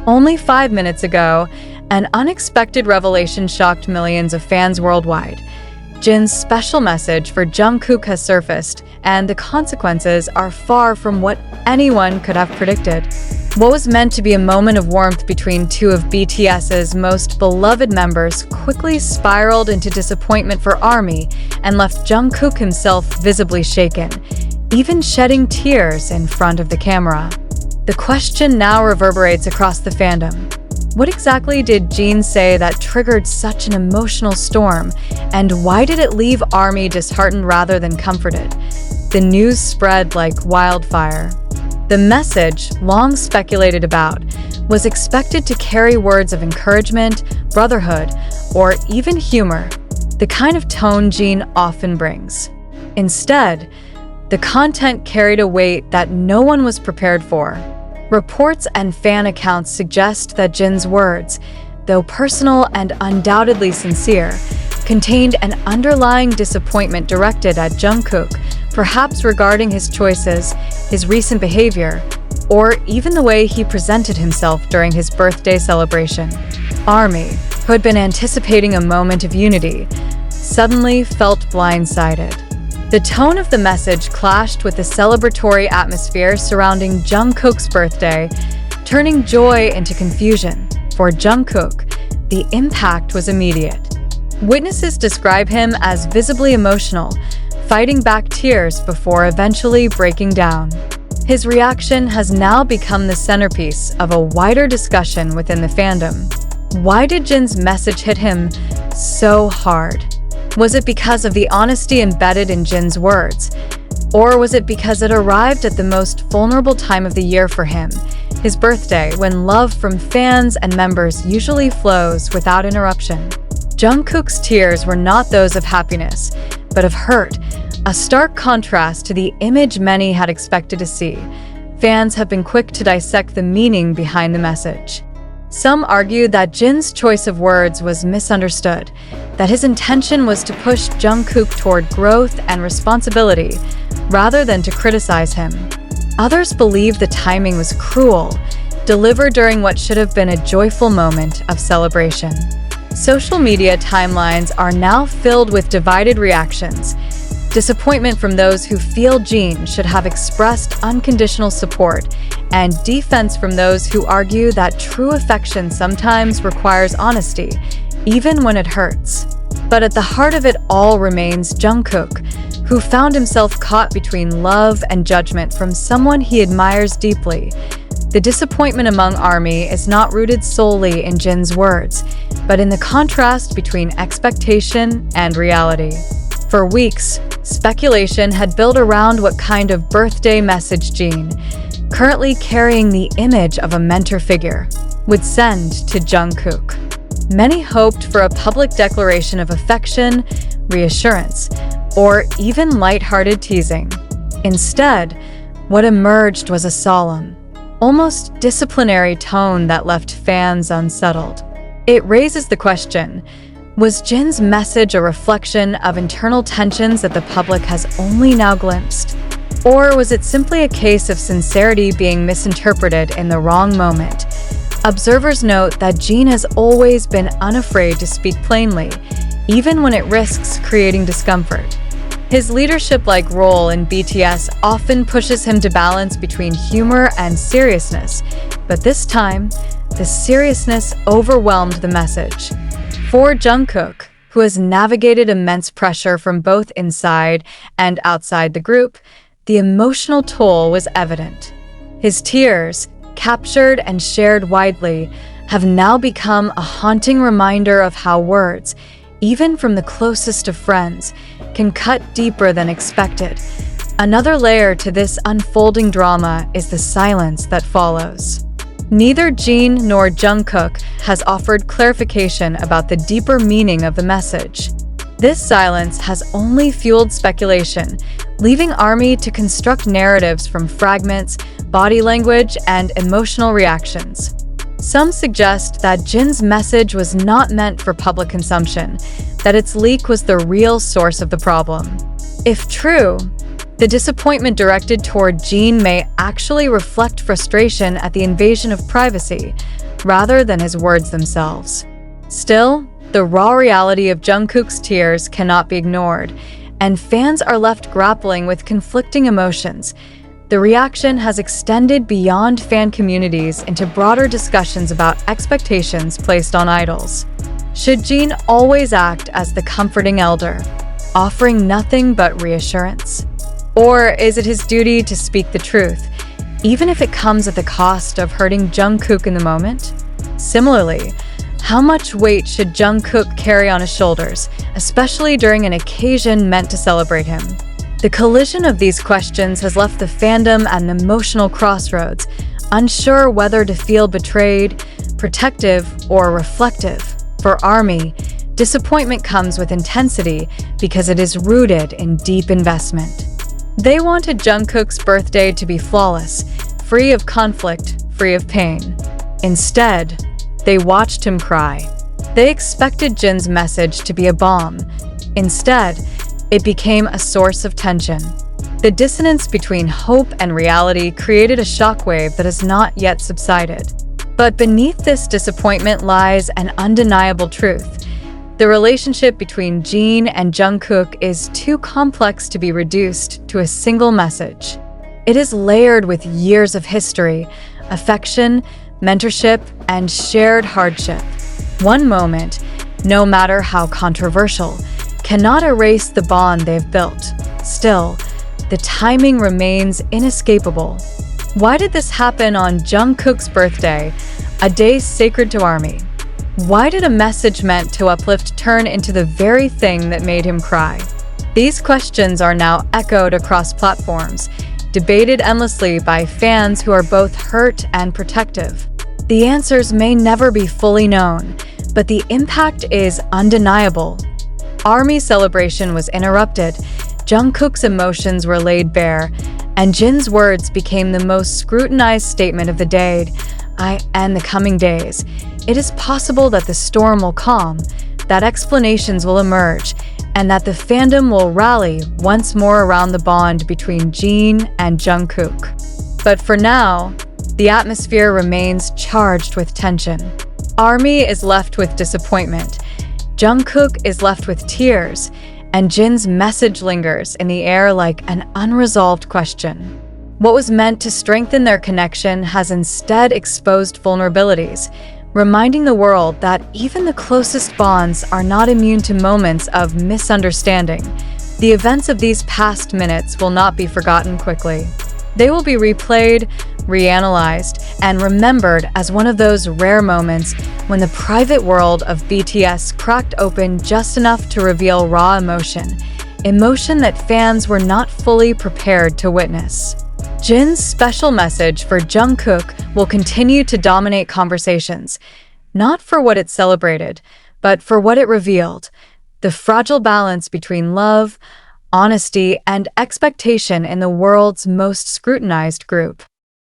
Only 5 minutes ago, an unexpected revelation shocked millions of fans worldwide. Jin's special message for Jungkook has surfaced, and the consequences are far from what anyone could have predicted. What was meant to be a moment of warmth between two of BTS's most beloved members quickly spiraled into disappointment for ARMY and left Jungkook himself visibly shaken, even shedding tears in front of the camera. The question now reverberates across the fandom. What exactly did Jin say that triggered such an emotional storm, and why did it leave ARMY disheartened rather than comforted? The news spread like wildfire. The message, long speculated about, was expected to carry words of encouragement, brotherhood, or even humor, the kind of tone Jin often brings. Instead, the content carried a weight that no one was prepared for. Reports and fan accounts suggest that Jin's words, though personal and undoubtedly sincere, contained an underlying disappointment directed at Jungkook, perhaps regarding his choices, his recent behavior, or even the way he presented himself during his birthday celebration. ARMY, who had been anticipating a moment of unity, suddenly felt blindsided. The tone of the message clashed with the celebratory atmosphere surrounding Jungkook's birthday, turning joy into confusion. For Jungkook, the impact was immediate. Witnesses describe him as visibly emotional, fighting back tears before eventually breaking down. His reaction has now become the centerpiece of a wider discussion within the fandom. Why did Jin's message hit him so hard? Was it because of the honesty embedded in Jin's words? Or was it because it arrived at the most vulnerable time of the year for him, his birthday, when love from fans and members usually flows without interruption? Jungkook's tears were not those of happiness, but of hurt, a stark contrast to the image many had expected to see. Fans have been quick to dissect the meaning behind the message. Some argue that Jin's choice of words was misunderstood, that his intention was to push Jungkook toward growth and responsibility, rather than to criticize him. Others believe the timing was cruel, delivered during what should have been a joyful moment of celebration. Social media timelines are now filled with divided reactions. Disappointment from those who feel Jin should have expressed unconditional support, and defense from those who argue that true affection sometimes requires honesty, even when it hurts. But at the heart of it all remains Jungkook, who found himself caught between love and judgment from someone he admires deeply. The disappointment among ARMY is not rooted solely in Jin's words, but in the contrast between expectation and reality. For weeks, speculation had built around what kind of birthday message Jin, currently carrying the image of a mentor figure, would send to Jungkook. Many hoped for a public declaration of affection, reassurance, or even lighthearted teasing. Instead, what emerged was a solemn, almost disciplinary tone that left fans unsettled. It raises the question, was Jin's message a reflection of internal tensions that the public has only now glimpsed? Or was it simply a case of sincerity being misinterpreted in the wrong moment? Observers note that Jin has always been unafraid to speak plainly, even when it risks creating discomfort. His leadership-like role in BTS often pushes him to balance between humor and seriousness, but this time, the seriousness overwhelmed the message. For Jungkook, who has navigated immense pressure from both inside and outside the group, the emotional toll was evident. His tears, captured and shared widely, have now become a haunting reminder of how words, even from the closest of friends, can cut deeper than expected. Another layer to this unfolding drama is the silence that follows. Neither Jin nor Jungkook has offered clarification about the deeper meaning of the message. This silence has only fueled speculation, leaving ARMY to construct narratives from fragments, body language, and emotional reactions. Some suggest that Jin's message was not meant for public consumption, that its leak was the real source of the problem. If true, the disappointment directed toward Jin may actually reflect frustration at the invasion of privacy, rather than his words themselves. Still, the raw reality of Jungkook's tears cannot be ignored, and fans are left grappling with conflicting emotions. The reaction has extended beyond fan communities into broader discussions about expectations placed on idols. Should Jin always act as the comforting elder, offering nothing but reassurance? Or is it his duty to speak the truth, even if it comes at the cost of hurting Jungkook in the moment? Similarly, how much weight should Jungkook carry on his shoulders, especially during an occasion meant to celebrate him? The collision of these questions has left the fandom at an emotional crossroads, unsure whether to feel betrayed, protective, or reflective. For ARMY, disappointment comes with intensity because it is rooted in deep investment. They wanted Jungkook's birthday to be flawless, free of conflict, free of pain. Instead, they watched him cry. They expected Jin's message to be a bomb. Instead, it became a source of tension. The dissonance between hope and reality created a shockwave that has not yet subsided. But beneath this disappointment lies an undeniable truth. The relationship between Jin and Jungkook is too complex to be reduced to a single message. It is layered with years of history, affection, mentorship, and shared hardship. One moment, no matter how controversial, cannot erase the bond they've built. Still, the timing remains inescapable. Why did this happen on Jungkook's birthday, a day sacred to ARMY? Why did a message meant to uplift turn into the very thing that made him cry? These questions are now echoed across platforms, debated endlessly by fans who are both hurt and protective. The answers may never be fully known, but the impact is undeniable. ARMY's celebration was interrupted, Jungkook's emotions were laid bare, and Jin's words became the most scrutinized statement of the day and the coming days. It is possible that the storm will calm, that explanations will emerge, and that the fandom will rally once more around the bond between Jin and Jungkook. But for now, the atmosphere remains charged with tension. ARMY is left with disappointment, Jungkook is left with tears, and Jin's message lingers in the air like an unresolved question. What was meant to strengthen their connection has instead exposed vulnerabilities, reminding the world that even the closest bonds are not immune to moments of misunderstanding. The events of these past minutes will not be forgotten quickly. They will be replayed, reanalyzed, and remembered as one of those rare moments when the private world of BTS cracked open just enough to reveal raw emotion that fans were not fully prepared to witness. Jin's special message for Jungkook will continue to dominate conversations, not for what it celebrated, but for what it revealed: the fragile balance between love, honesty, and expectation in the world's most scrutinized group.